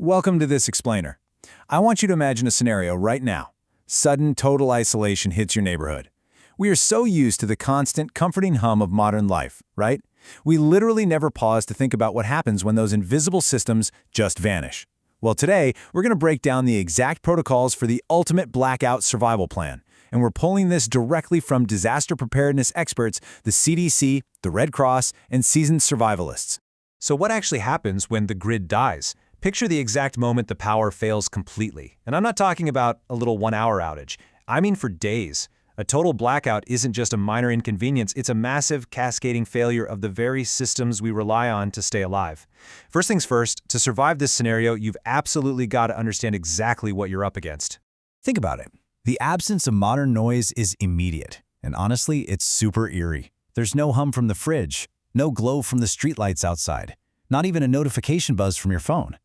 Welcome to this explainer. I want you to imagine a scenario right now. Sudden, total isolation hits your neighborhood. We are so used to the constant, comforting hum of modern life, right? We literally never pause to think about what happens when those invisible systems just vanish. Well, today, we're going to break down the exact protocols for the ultimate blackout survival plan. And we're pulling this directly from disaster preparedness experts, the CDC, the Red Cross, and seasoned survivalists. So what actually happens when the grid dies? Picture the exact moment the power fails completely. And I'm not talking about a little 1-hour outage. I mean for days. A total blackout isn't just a minor inconvenience, it's a massive, cascading failure of the very systems we rely on to stay alive. First things first, to survive this scenario, you've absolutely got to understand exactly what you're up against. Think about it. The absence of modern noise is immediate. And honestly, it's super eerie. There's no hum from the fridge, no glow from the streetlights outside, not even a notification buzz from your phone.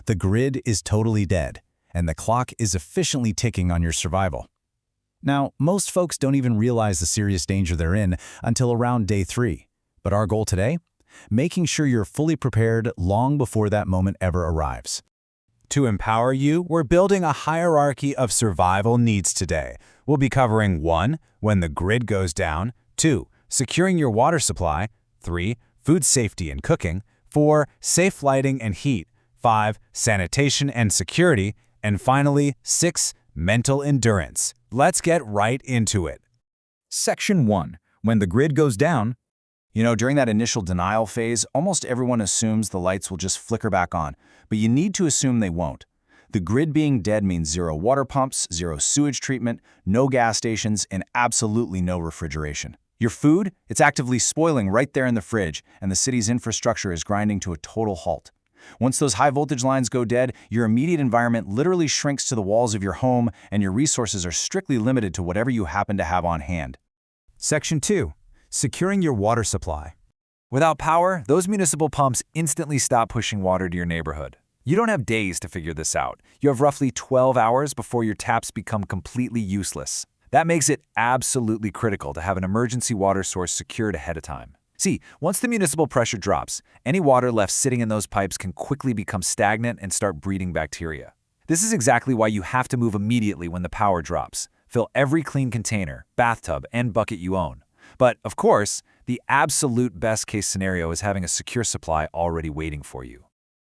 The grid is totally dead, and the clock is efficiently ticking on your survival. Now, most folks don't even realize the serious danger they're in until around day 3. But our goal today? Making sure you're fully prepared long before that moment ever arrives. To empower you, we're building a hierarchy of survival needs today. We'll be covering 1. When the grid goes down, 2. Securing your water supply, 3. Food safety and cooking, 4. Safe lighting and heat, 5. Sanitation and security, and finally, 6. Mental endurance. Let's get right into it. Section 1. When the grid goes down. During that initial denial phase, almost everyone assumes the lights will just flicker back on, but you need to assume they won't. The grid being dead means 0 water pumps, 0 sewage treatment, no gas stations, and absolutely no refrigeration. Your food, it's actively spoiling right there in the fridge, and the city's infrastructure is grinding to a total halt. Once those high-voltage lines go dead, your immediate environment literally shrinks to the walls of your home, and your resources are strictly limited to whatever you happen to have on hand. Section 2. Securing your water supply. Without power, those municipal pumps instantly stop pushing water to your neighborhood. You don't have days to figure this out. You have roughly 12 hours before your taps become completely useless. That makes it absolutely critical to have an emergency water source secured ahead of time. See, once the municipal pressure drops, any water left sitting in those pipes can quickly become stagnant and start breeding bacteria. This is exactly why you have to move immediately when the power drops. Fill every clean container, bathtub, and bucket you own. But, of course, the absolute best-case scenario is having a secure supply already waiting for you.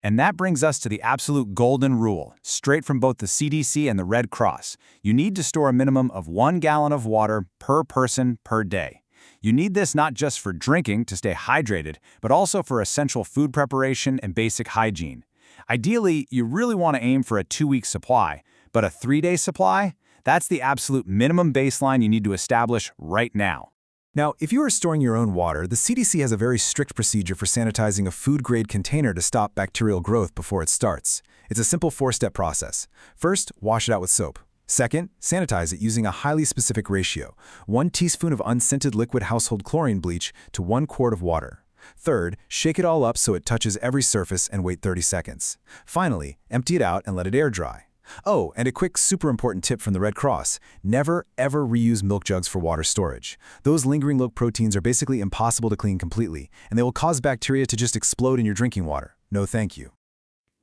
And that brings us to the absolute golden rule, straight from both the CDC and the Red Cross. You need to store a minimum of 1 gallon of water per person per day. You need this not just for drinking to stay hydrated, but also for essential food preparation and basic hygiene. Ideally, you really want to aim for a 2-week supply, but a 3-day supply? That's the absolute minimum baseline you need to establish right now. Now, if you are storing your own water, the CDC has a very strict procedure for sanitizing a food-grade container to stop bacterial growth before it starts. It's a simple 4-step process. First, wash it out with soap. Second, sanitize it using a highly specific ratio, 1 teaspoon of unscented liquid household chlorine bleach to 1 quart of water. Third, shake it all up so it touches every surface and wait 30 seconds. Finally, empty it out and let it air dry. Oh, and a quick super important tip from the Red Cross: never ever reuse milk jugs for water storage. Those lingering low proteins are basically impossible to clean completely, and they will cause bacteria to just explode in your drinking water. No thank you.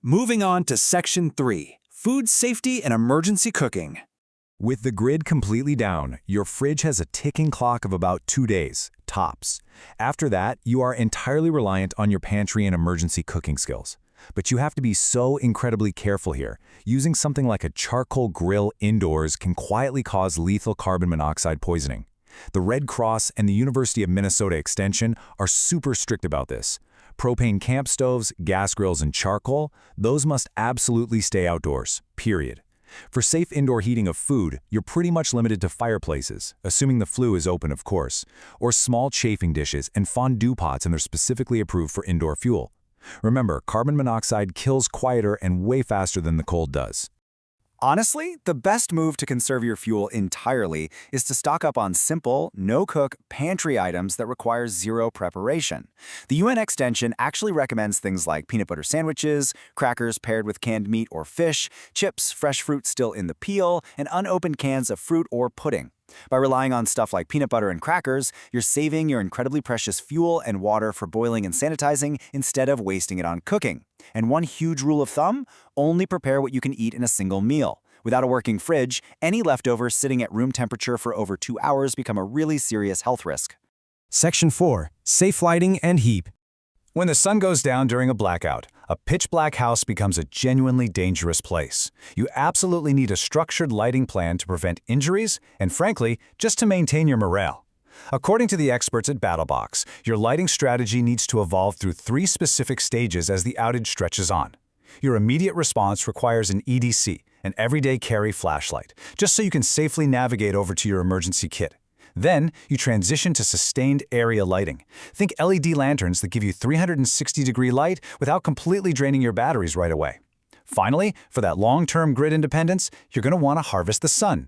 Moving on to Section 3. Food safety and emergency cooking. With the grid completely down, your fridge has a ticking clock of about 2 days, tops. After that, you are entirely reliant on your pantry and emergency cooking skills. But you have to be so incredibly careful here. Using something like a charcoal grill indoors can quietly cause lethal carbon monoxide poisoning. The Red Cross and the University of Minnesota Extension are super strict about this. Propane camp stoves, gas grills, and charcoal, those must absolutely stay outdoors, period. For safe indoor heating of food, you're pretty much limited to fireplaces, assuming the flue is open, of course, or small chafing dishes and fondue pots, and they're specifically approved for indoor fuel. Remember, carbon monoxide kills quieter and way faster than the cold does. Honestly, the best move to conserve your fuel entirely is to stock up on simple, no-cook pantry items that require 0 preparation. The UN Extension actually recommends things like peanut butter sandwiches, crackers paired with canned meat or fish, chips, fresh fruit still in the peel, and unopened cans of fruit or pudding. By relying on stuff like peanut butter and crackers, you're saving your incredibly precious fuel and water for boiling and sanitizing instead of wasting it on cooking. And one huge rule of thumb, only prepare what you can eat in a single meal. Without a working fridge, any leftovers sitting at room temperature for over 2 hours become a really serious health risk. Section 4. Safe lighting and heat. When the sun goes down during a blackout, a pitch-black house becomes a genuinely dangerous place. You absolutely need a structured lighting plan to prevent injuries and, frankly, just to maintain your morale. According to the experts at BattleBox, your lighting strategy needs to evolve through 3 specific stages as the outage stretches on. Your immediate response requires an EDC, an everyday carry flashlight, just so you can safely navigate over to your emergency kit. Then, you transition to sustained area lighting. Think LED lanterns that give you 360-degree light without completely draining your batteries right away. Finally, for that long-term grid independence, you're going to want to harvest the sun.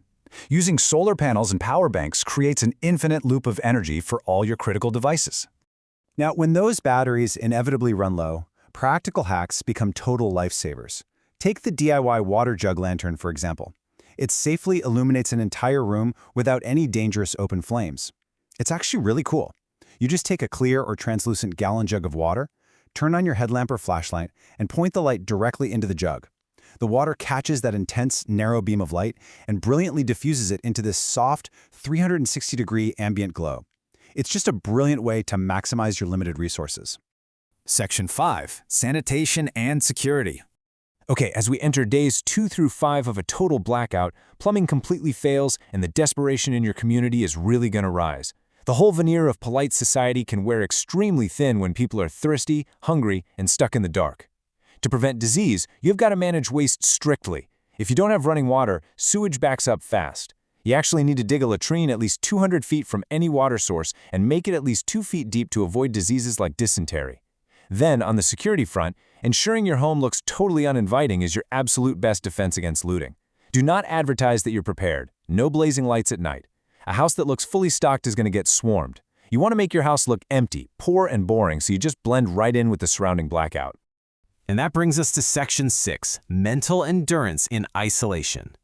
Using solar panels and power banks creates an infinite loop of energy for all your critical devices. Now, when those batteries inevitably run low, practical hacks become total lifesavers. Take the DIY water jug lantern, for example. It safely illuminates an entire room without any dangerous open flames. It's actually really cool. You just take a clear or translucent gallon jug of water, turn on your headlamp or flashlight, and point the light directly into the jug. The water catches that intense, narrow beam of light and brilliantly diffuses it into this soft, 360-degree ambient glow. It's just a brilliant way to maximize your limited resources. Section 5. Sanitation and security. Okay, as we enter days 2 through 5 of a total blackout, plumbing completely fails and the desperation in your community is really going to rise. The whole veneer of polite society can wear extremely thin when people are thirsty, hungry, and stuck in the dark. To prevent disease, you've got to manage waste strictly. If you don't have running water, sewage backs up fast. You actually need to dig a latrine at least 200 feet from any water source and make it at least 2 feet deep to avoid diseases like dysentery. Then, on the security front, ensuring your home looks totally uninviting is your absolute best defense against looting. Do not advertise that you're prepared. No blazing lights at night. A house that looks fully stocked is going to get swarmed. You want to make your house look empty, poor, and boring so you just blend right in with the surrounding blackout. And that brings us to Section 6, Mental Endurance in Isolation.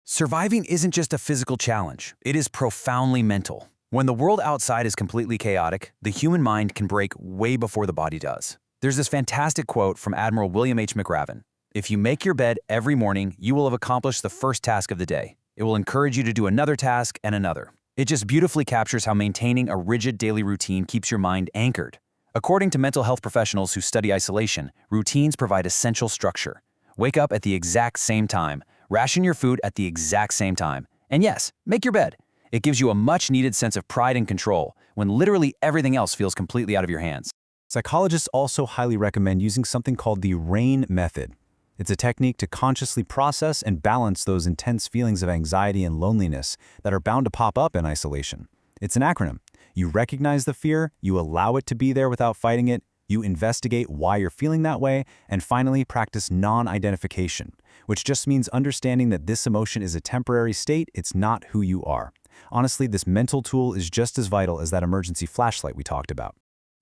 Surviving isn't just a physical challenge. It is profoundly mental. When the world outside is completely chaotic, the human mind can break way before the body does. There's this fantastic quote from Admiral William H. McRaven. If you make your bed every morning, you will have accomplished the first task of the day. It will encourage you to do another task and another. It just beautifully captures how maintaining a rigid daily routine keeps your mind anchored. According to mental health professionals who study isolation, routines provide essential structure. Wake up at the exact same time, ration your food at the exact same time, and yes, make your bed. It gives you a much-needed sense of pride and control when literally everything else feels completely out of your hands. Psychologists also highly recommend using something called the RAIN method. It's a technique to consciously process and balance those intense feelings of anxiety and loneliness that are bound to pop up in isolation. It's an acronym. You recognize the fear, you allow it to be there without fighting it, you investigate why you're feeling that way, and finally practice non-identification, which just means understanding that this emotion is a temporary state, it's not who you are. Honestly, this mental tool is just as vital as that emergency flashlight we talked about.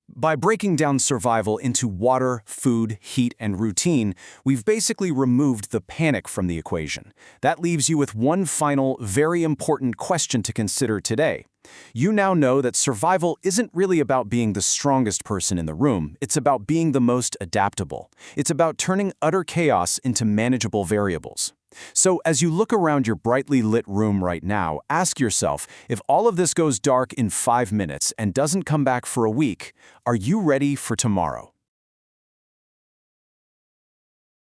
By breaking down survival into water, food, heat, and routine, we've basically removed the panic from the equation. That leaves you with one final, very important question to consider today. You now know that survival isn't really about being the strongest person in the room. It's about being the most adaptable. It's about turning utter chaos into manageable variables. So as you look around your brightly lit room right now, ask yourself, if all of this goes dark in 5 minutes and doesn't come back for a week, are you ready for tomorrow?